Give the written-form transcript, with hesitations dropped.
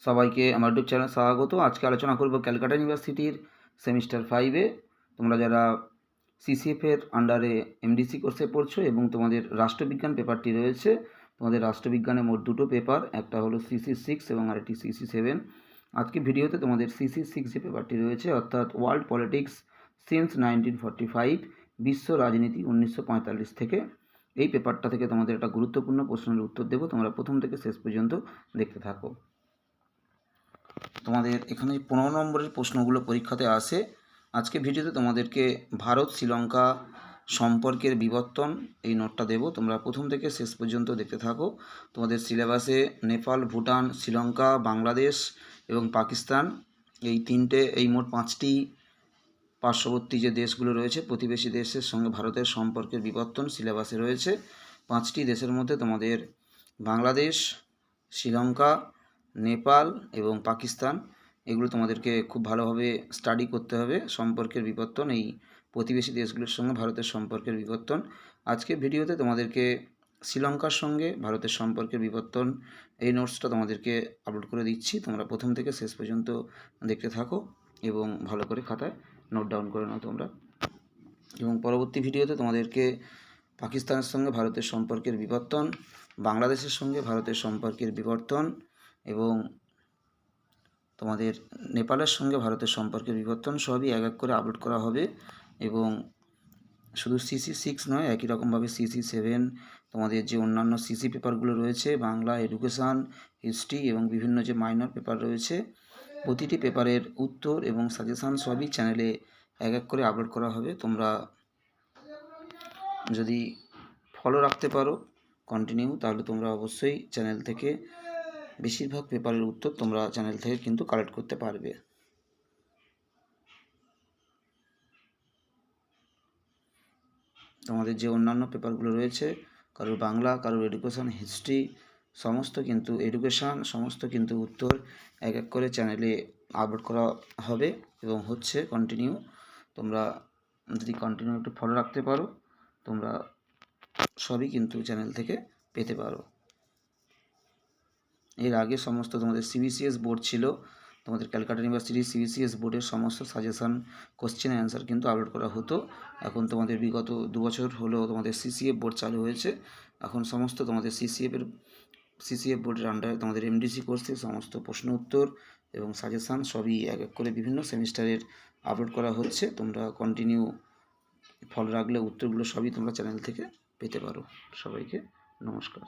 সবাইকে আমার ইউটিউব চ্যানেলে স্বাগত। আজকে আলোচনা করব ক্যালকাটা ইউনিভার্সিটির সেমিস্টার 5-এ তোমরা যারা সিসিএফের আন্ডারে এমডিসি কোর্সে পড়ছো এবং তোমাদের রাষ্ট্রবিজ্ঞান পেপারটি রয়েছে। তোমাদের রাষ্ট্রবিজ্ঞানে মোট দুটো পেপার, একটা হলো CC6 এবং আরেকটি CC7। আজকে ভিডিওতে তোমাদের CC6 যে পেপারটি রয়েছে, অর্থাৎ ওয়ার্ল্ড পলিটিক্স সিন্স 1945, বিশ্ব রাজনীতি 1945 থেকে, এই পেপারটা থেকে তোমাদের একটা গুরুত্বপূর্ণ প্রশ্নের উত্তর দেবো। তোমরা প্রথম থেকে শেষ পর্যন্ত দেখতে থাকো। তোমাদের এখানে 15 নম্বরের প্রশ্নগুলো পরীক্ষাতে আসে। আজকে ভিডিওতে তোমাদেরকে ভারত শ্রীলঙ্কা সম্পর্কের বিবর্তন এই নোটটা দেবো, তোমরা প্রথম থেকে শেষ পর্যন্ত দেখতে থাকো। তোমাদের সিলেবাসে নেপাল, ভুটান, শ্রীলঙ্কা, বাংলাদেশ এবং পাকিস্তান এই মোট 5টি পার্শ্ববর্তী যে দেশগুলো রয়েছে, প্রতিবেশী দেশের সঙ্গে ভারতের সম্পর্কের বিবর্তন সিলেবাসে রয়েছে। 5টি দেশের মধ্যে তোমাদের বাংলাদেশ, শ্রীলঙ্কা, নেপাল এবং পাকিস্তান, এগুলো তোমাদেরকে খুব ভালোভাবে স্টাডি করতে হবে। সম্পর্কের বিবর্তন, এই প্রতিবেশী দেশগুলোর সঙ্গে ভারতের সম্পর্কের বিবর্তন। আজকে ভিডিওতে তোমাদেরকে শ্রীলঙ্কার সঙ্গে ভারতের সম্পর্কের বিবর্তন এই নোটসটা তোমাদেরকে আপলোড করে দিচ্ছি। তোমরা প্রথম থেকে শেষ পর্যন্ত দেখতে থাকো এবং ভালো করে খাতায় নোট ডাউন করে নাও তোমরা। এবং পরবর্তী ভিডিওতে তোমাদেরকে পাকিস্তানের সঙ্গে ভারতের সম্পর্কের বিবর্তন, বাংলাদেশের সঙ্গে ভারতের সম্পর্কের বিবর্তন এবং তোমাদের নেপালের সঙ্গে ভারতের সম্পর্কের বিবর্তন সবই এক এক করে আপলোড করা হবে। এবং শুধু CC6 নয়, একই রকমভাবে CC7, তোমাদের যে অন্যান্য সিসি পেপারগুলো রয়েছে, বাংলা, এডুকেশান, হিস্ট্রি এবং বিভিন্ন যে মাইনর পেপার রয়েছে, প্রতিটি পেপারের উত্তর এবং সাজেশান সবই চ্যানেলে এক এক করে আপলোড করা হবে। তোমরা যদি ফলো রাখতে পারো কন্টিনিউ, তাহলে তোমরা অবশ্যই চ্যানেল থেকে বেশিরভাগ পেপারের উত্তর তোমরা চ্যানেল থেকে কিন্তু কালেক্ট করতে পারবে। তোমাদের যে অন্যান্য পেপারগুলো রয়েছে, কারোর বাংলা, কারোর এডুকেশান, হিস্ট্রি, সমস্ত কিন্তু উত্তর এক এক করে চ্যানেলে আপলোড করা হবে এবং হচ্ছে কন্টিনিউ। তোমরা যদি কন্টিনিউ একটু ফলো রাখতে পারো, তোমরা সবই কিন্তু চ্যানেল থেকে পেতে পারো। এর আগে সমস্ত তোমাদের CBCS বোর্ড ছিল, তোমাদের ক্যালকাটা ইউনিভার্সিটি CBCS বোর্ডের সমস্ত সাজেশান, কোশ্চেন অ্যান্সার কিন্তু আপলোড করা হতো। এখন তোমাদের বিগত 2 বছর হলো তোমাদের CCF বোর্ড চালু হয়েছে। এখন সমস্ত তোমাদের CCF বোর্ডের আন্ডারে তোমাদের MDC কোর্সে সমস্ত প্রশ্ন উত্তর এবং সাজেশান সবই এক এক করে বিভিন্ন সেমিস্টারের আপলোড করা হচ্ছে। তোমরা কন্টিনিউ ফলো রাখলে উত্তরগুলো সবই তোমরা চ্যানেল থেকে পেতে পারো। সবাইকে নমস্কার।